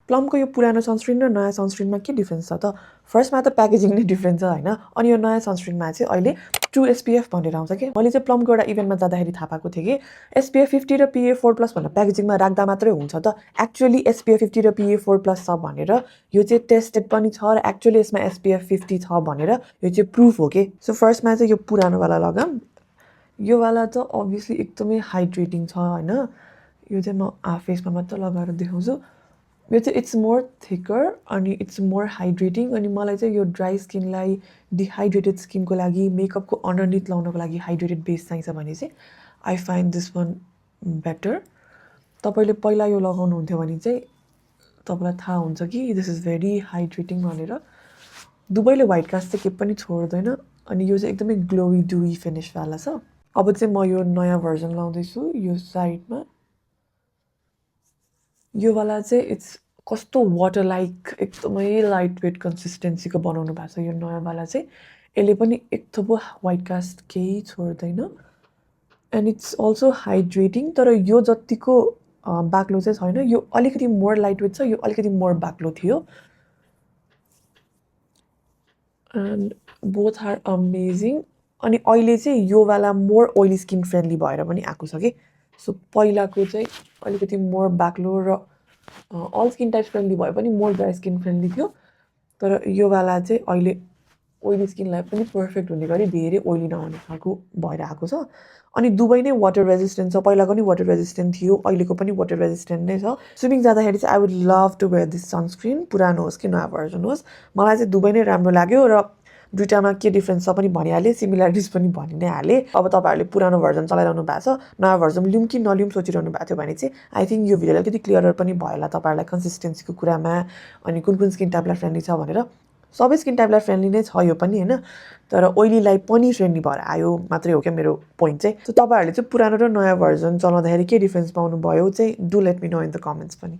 प्लमको यो पुरानो सनस्क्रिन र नयाँ सनस्क्रिनमा के डिफ्रेन्स छ त फर्स्टमा त प्याकेजिङ नै डिफ्रेन्स छ हैन अनि यो नयाँ सनस्क्रिनमा चाहिँ अहिले ट्रु एसपीएफ भनेर आउँछ के मैले चाहिँ प्लमको एउटा इभेन्टमा जाँदाखेरि थाहा पाएको थिएँ कि एसपीएफ 50 र PA4+ भनेर प्याकेजिङमा राख्दा मात्रै हुन्छ त एक्चुअली एसपीएफ 50 र PA4+ छ भनेर यो चाहिँ टेस्टेड पनि छ र एक्चुअली यसमा एसपीएफ 50 छ भनेर यो चाहिँ प्रुफ हो के सो फर्स्टमा चाहिँ यो पुरानोवाला लगाम यो वाला त अभियसली एकदमै हाइड्रेटिङ छ हैन यो चाहिँ म फेसमा मात्र लगाएर देखाउँछु यो चाहिँ इट्स मोर थिकर अनि इट्स मोर हाइड्रेटिङ अनि मलाई चाहिँ यो ड्राई स्किनलाई डिहाइड्रेटेड स्किनको लागि मेकअपको अन्डरनिथ लाउनको लागि हाइड्रेटेड बेस चाहिन्छ भने चाहिँ I find this one better तपाईँले पहिला यो लगाउनुहुन्थ्यो भने चाहिँ तपाईँलाई थाहा हुन्छ कि दिस इज भेरी हाइड्रेटिङ भनेर दुवैले व्हाइट कास्ट चाहिँ के पनि छोड्दैन अनि यो चाहिँ एकदमै ग्लोवी डुवी फिनिसवाला छ अब चाहिँ म यो नयाँ भर्जन लाउँदैछु यो साइडमा यो वाला चाहिँ इट्स कस्तो वाटर लाइक एकदमै लाइट वेट कन्सिस्टेन्सीको बनाउनु भएको छ यो नयाँ वाला चाहिँ यसले पनि एक थोपो व्हाइट कास्ट केही छोड्दैन एन्ड इट्स अल्सो हाइड्रेटिङ तर यो जतिको बाक्लो चाहिँ छैन यो अलिकति मोर लाइट वेट छ यो अलिकति मोर बाक्लो थियो एन्ड बोथ आर अमेजिङ अनि अहिले चाहिँ यो वाला मोर ओइली स्किन फ्रेन्डली भएर पनि आएको छ कि सो पहिलाको चाहिँ अलिकति मोर बाक्लो र अल स्किन टाइप फ्रेन्डली भए पनि मोर ड्राई स्किन फ्रेन्डली थियो तर यो वाला चाहिँ अहिले ओइली स्किनलाई पनि पर्फेक्ट हुने गरी धेरै ओइली नहुने खालको भएर आएको छ अनि दुवै नै वाटर रेजिस्टेन्ट छ पहिलाको नि वाटर रेजिस्टेन्ट थियो अहिलेको पनि वाटर रेजिस्टेन्ट नै छ स्विमिङ जाँदाखेरि चाहिँ I would love to wear this sunscreen पुरानो होस् कि नयाँ भर्जन होस् मलाई चाहिँ दुवै नै राम्रो लाग्यो र दुईटामा के डिफ्रेन्स छ पनि भनिहालेँ सिमिल्यारिटिज पनि भनि नै हालेँ अब तपाईँहरूले पुरानो भर्जन चलाइरहनु भएको छ नयाँ भर्जन लिउँ कि नलिउँ सोचिरहनु भएको थियो भने चाहिँ आई थिङ्क यो भिडियोलाई अलिकति क्लियरर पनि भयो होला तपाईँहरूलाई कन्सिस्टेन्सीको कुरामा अनि कुन स्किन टाइपलाई फ्रेन्डली छ भनेर सबै स्किन टाइपलाई फ्रेन्डली नै छ यो पनि होइन तर ओइलीलाई पनि फ्रेन्डली भएर आयो मात्रै हो क्या मेरो पोइन्ट चाहिँ सो तपाईँहरूले चाहिँ पुरानो र नयाँ भर्जन चलाउँदाखेरि के डिफ्रेन्स पाउनुभयो चाहिँ do let me know in the comments पनि